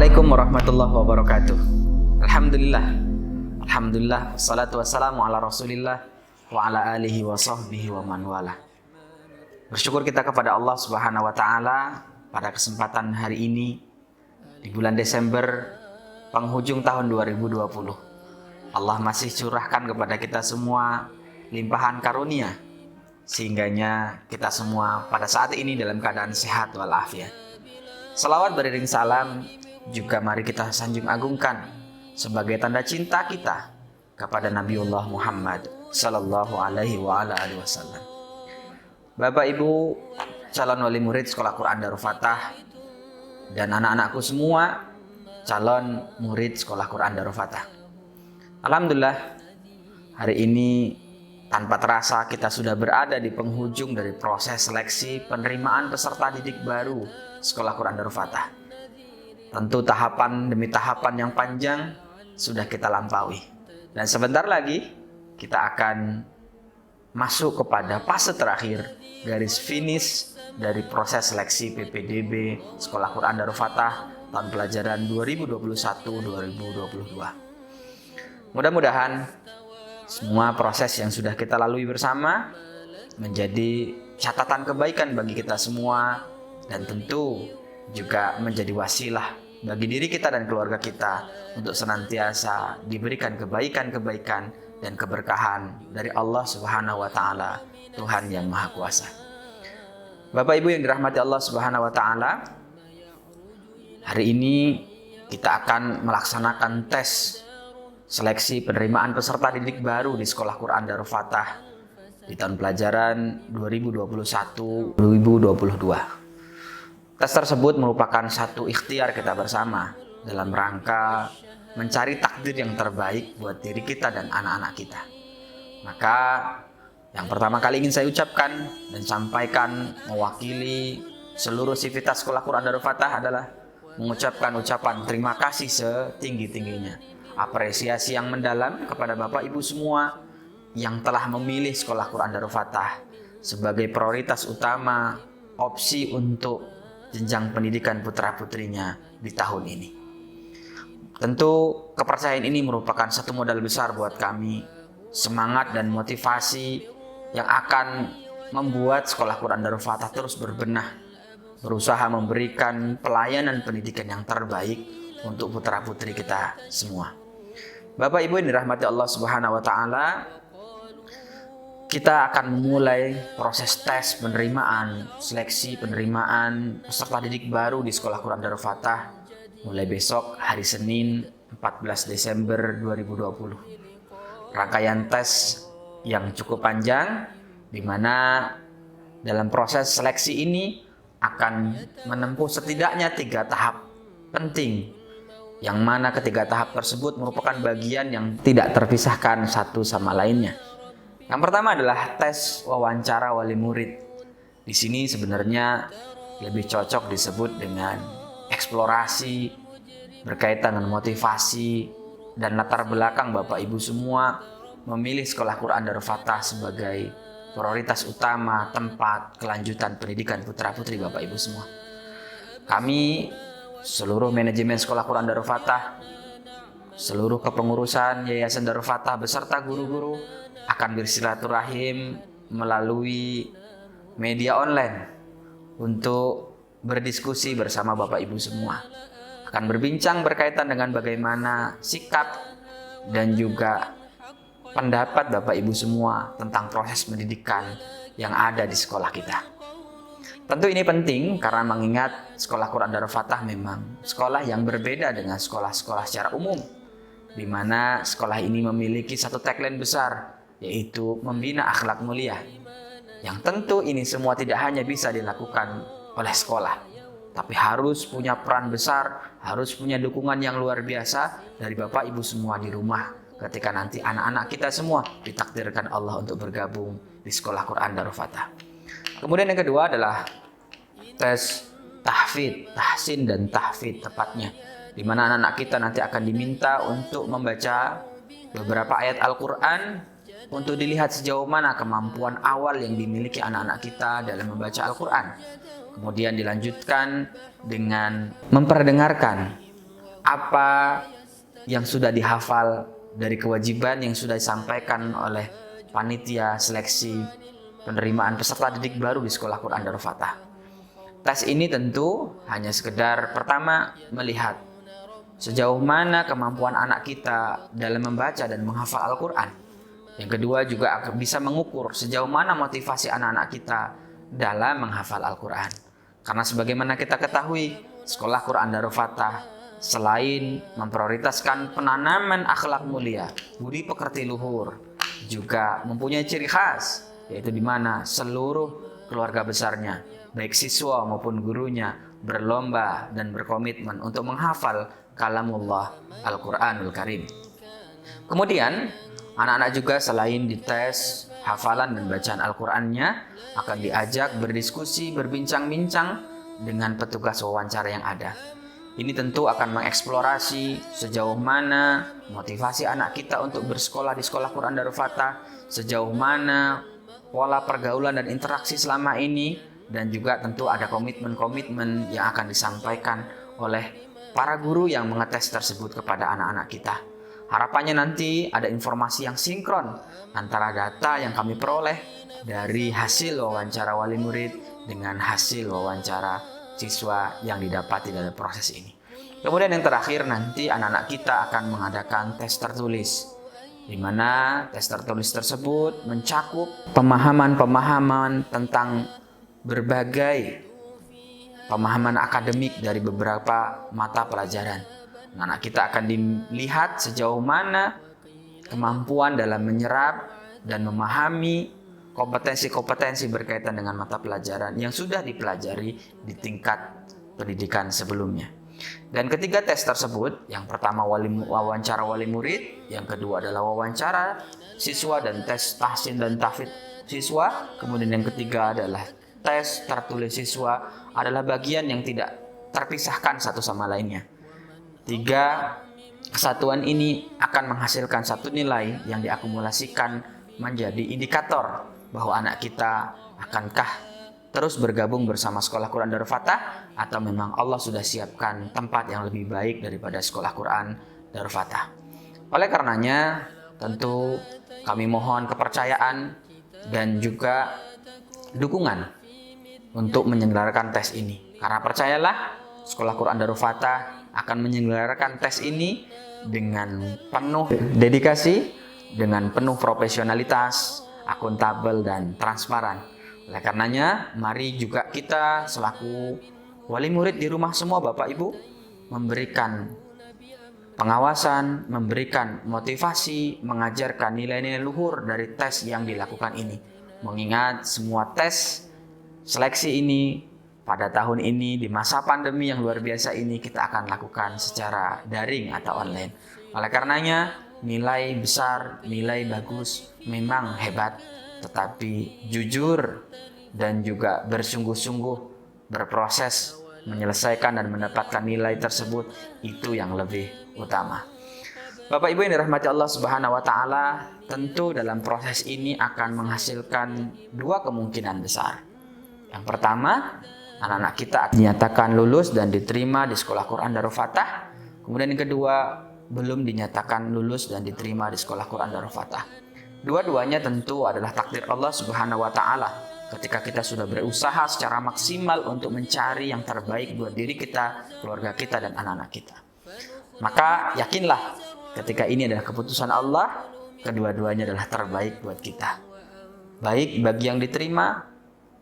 Assalamualaikum warahmatullahi wabarakatuh. Alhamdulillah, wassalatu wassalamu ala rasulillah wa ala alihi wa sahbihi wa man wala. Bersyukur kita kepada Allah subhanahu wa ta'ala pada kesempatan hari ini di bulan Desember penghujung tahun 2020. Allah masih curahkan kepada kita semua limpahan karunia, sehingganya kita semua pada saat ini dalam keadaan sehat walafiat. Salawat beriring salam juga mari kita sanjung agungkan sebagai tanda cinta kita kepada Nabiullah Muhammad sallallahu alaihi wa ala alihi wasallam. Bapak Ibu calon wali murid Sekolah Quran Darul Fatah dan anak-anakku semua calon murid Sekolah Quran Darul Fatah. Alhamdulillah, hari ini tanpa terasa kita sudah berada di penghujung dari proses seleksi penerimaan peserta didik baru Sekolah Quran Darul Fatah. Tentu tahapan demi tahapan yang panjang sudah kita lampaui. Dan sebentar lagi kita akan masuk kepada fase terakhir, garis finish dari proses seleksi PPDB Sekolah Quran Darul Fatah tahun pelajaran 2021-2022. Mudah-mudahan semua proses yang sudah kita lalui bersama menjadi catatan kebaikan bagi kita semua, dan tentu juga menjadi wasilah bagi diri kita dan keluarga kita untuk senantiasa diberikan kebaikan-kebaikan dan keberkahan dari Allah Subhanahu wa taala, Tuhan yang Maha Kuasa. Bapak Ibu yang dirahmati Allah Subhanahu wa taala, hari ini kita akan melaksanakan tes seleksi penerimaan peserta didik baru di Sekolah Quran Darul Fatah di tahun pelajaran 2021-2022. Tes tersebut merupakan satu ikhtiar kita bersama dalam rangka mencari takdir yang terbaik buat diri kita dan anak-anak kita. Maka yang pertama kali ingin saya ucapkan dan sampaikan mewakili seluruh sivitas Sekolah Quran Darul Fatah adalah mengucapkan ucapan terima kasih setinggi-tingginya, apresiasi yang mendalam kepada Bapak Ibu semua yang telah memilih Sekolah Quran Darul Fatah sebagai prioritas utama opsi untuk jenjang pendidikan putra-putrinya di tahun ini. Tentu kepercayaan ini merupakan satu modal besar buat kami, semangat dan motivasi yang akan membuat Sekolah Quran Darul Fatah terus berbenah, berusaha memberikan pelayanan pendidikan yang terbaik untuk putra-putri kita semua. Bapak Ibu yang dirahmati Allah Subhanahu wa taala, kita akan memulai proses tes penerimaan, seleksi penerimaan peserta didik baru di Sekolah Quran Darul Fatah mulai besok hari Senin 14 Desember 2020. Rangkaian tes yang cukup panjang di mana dalam proses seleksi ini akan menempuh setidaknya 3 tahap penting, yang mana ketiga tahap tersebut merupakan bagian yang tidak terpisahkan satu sama lainnya. Yang pertama adalah tes wawancara wali murid. Di sini sebenarnya lebih cocok disebut dengan eksplorasi berkaitan dengan motivasi dan latar belakang Bapak Ibu semua memilih Sekolah Quran Darul Fatah sebagai prioritas utama tempat kelanjutan pendidikan putra-putri Bapak Ibu semua. Kami seluruh manajemen Sekolah Quran Darul Fatah, seluruh kepengurusan Yayasan Darul Fatah beserta guru-guru akan bersilaturahim melalui media online untuk berdiskusi bersama Bapak Ibu semua. Akan berbincang berkaitan dengan bagaimana sikap dan juga pendapat Bapak Ibu semua tentang proses pendidikan yang ada di sekolah kita. Tentu ini penting karena mengingat Sekolah Quran Darul Fatah memang sekolah yang berbeda dengan sekolah-sekolah secara umum, di mana sekolah ini memiliki satu tagline besar, yaitu membina akhlak mulia. Yang tentu ini semua tidak hanya bisa dilakukan oleh sekolah, tapi harus punya peran besar, harus punya dukungan yang luar biasa dari Bapak Ibu semua di rumah ketika nanti anak-anak kita semua ditakdirkan Allah untuk bergabung di Sekolah Quran Darul Fatah. Kemudian yang kedua adalah tes tahfidz, tahsin dan tahfidz tepatnya, di mana anak-anak kita nanti akan diminta untuk membaca beberapa ayat Al-Quran untuk dilihat sejauh mana kemampuan awal yang dimiliki anak-anak kita dalam membaca Al-Quran. Kemudian dilanjutkan dengan memperdengarkan apa yang sudah dihafal dari kewajiban yang sudah disampaikan oleh panitia seleksi penerimaan peserta didik baru di Sekolah Quran Darul Fatah. Tes ini tentu hanya sekedar pertama melihat sejauh mana kemampuan anak kita dalam membaca dan menghafal Al-Quran. Yang kedua juga bisa mengukur sejauh mana motivasi anak-anak kita dalam menghafal Al-Quran. Karena sebagaimana kita ketahui, Sekolah Quran Darul Fatah selain memprioritaskan penanaman akhlak mulia, budi pekerti luhur, juga mempunyai ciri khas, yaitu di mana seluruh keluarga besarnya, baik siswa maupun gurunya, berlomba dan berkomitmen untuk menghafal kalamullah Al-Quranul Karim. Kemudian, anak-anak juga selain dites hafalan dan bacaan Al-Qurannya, akan diajak berdiskusi, berbincang-bincang dengan petugas wawancara yang ada. Ini tentu akan mengeksplorasi sejauh mana motivasi anak kita untuk bersekolah di Sekolah Quran Darul Fatah, sejauh mana pola pergaulan dan interaksi selama ini, dan juga tentu ada komitmen-komitmen yang akan disampaikan oleh para guru yang mengetes tersebut kepada anak-anak kita. Harapannya nanti ada informasi yang sinkron antara data yang kami peroleh dari hasil wawancara wali murid dengan hasil wawancara siswa yang didapati dalam proses ini. Kemudian yang terakhir nanti anak-anak kita akan mengadakan tes tertulis, di mana tes tertulis tersebut mencakup pemahaman-pemahaman tentang berbagai pemahaman akademik dari beberapa mata pelajaran. Anak kita akan dilihat sejauh mana kemampuan dalam menyerap dan memahami kompetensi-kompetensi berkaitan dengan mata pelajaran yang sudah dipelajari di tingkat pendidikan sebelumnya. Dan ketiga tes tersebut, yang pertama wawancara wali murid, yang kedua adalah wawancara siswa dan tes tahsin dan tahfidz siswa, kemudian yang ketiga adalah tes tertulis siswa, adalah bagian yang tidak terpisahkan satu sama lainnya. Tiga kesatuan ini akan menghasilkan satu nilai yang diakumulasikan menjadi indikator bahwa anak kita akankah terus bergabung bersama Sekolah Quran Darul Fatah, atau memang Allah sudah siapkan tempat yang lebih baik daripada Sekolah Quran Darul Fatah. Oleh karenanya tentu kami mohon kepercayaan dan juga dukungan untuk menyelenggarakan tes ini, karena percayalah Sekolah Quran Darul Fatah akan menyelenggarakan tes ini dengan penuh dedikasi, dengan penuh profesionalitas, akuntabel dan transparan. Oleh karenanya, mari juga kita selaku wali murid di rumah semua Bapak Ibu memberikan pengawasan, memberikan motivasi, mengajarkan nilai-nilai luhur dari tes yang dilakukan ini. Mengingat semua tes seleksi ini pada tahun ini di masa pandemi yang luar biasa ini kita akan lakukan secara daring atau online. Oleh karenanya, nilai besar, nilai bagus memang hebat, tetapi jujur dan juga bersungguh-sungguh berproses menyelesaikan dan mendapatkan nilai tersebut itu yang lebih utama. Bapak Ibu yang dirahmati Allah Subhanahu wa taala, tentu dalam proses ini akan menghasilkan dua kemungkinan besar. Yang pertama, anak-anak kita dinyatakan lulus dan diterima di Sekolah Quran Darul Fatah. Kemudian yang kedua, belum dinyatakan lulus dan diterima di Sekolah Quran Darul Fatah. Dua-duanya tentu adalah takdir Allah Subhanahu wa taala ketika kita sudah berusaha secara maksimal untuk mencari yang terbaik buat diri kita, keluarga kita dan anak-anak kita. Maka yakinlah ketika ini adalah keputusan Allah, kedua-duanya adalah terbaik buat kita. Baik bagi yang diterima,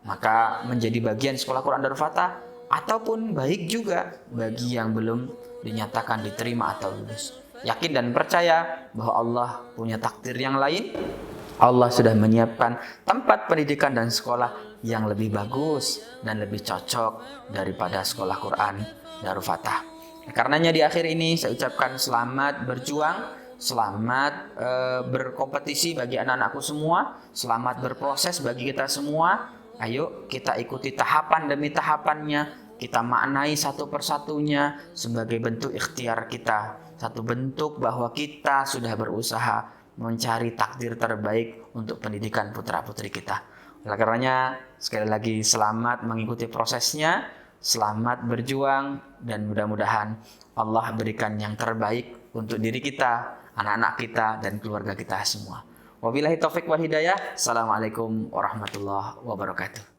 maka menjadi bagian Sekolah Quran Darul Fatah, ataupun baik juga bagi yang belum dinyatakan diterima atau lulus. Yakin dan percaya bahwa Allah punya takdir yang lain. Allah sudah menyiapkan tempat pendidikan dan sekolah yang lebih bagus dan lebih cocok daripada Sekolah Quran Darul Fatah. Karenanya di akhir ini saya ucapkan selamat berjuang, selamat berkompetisi bagi anak-anakku semua, selamat berproses bagi kita semua. Ayo kita ikuti tahapan demi tahapannya, kita maknai satu persatunya sebagai bentuk ikhtiar kita, satu bentuk bahwa kita sudah berusaha mencari takdir terbaik untuk pendidikan putra-putri kita. Oleh karenanya sekali lagi selamat mengikuti prosesnya. selamat berjuang, dan mudah-mudahan Allah berikan yang terbaik untuk diri kita, anak-anak kita, dan keluarga kita semua. Wabillahi taufik wal hidayah. Assalamualaikum warahmatullahi wabarakatuh.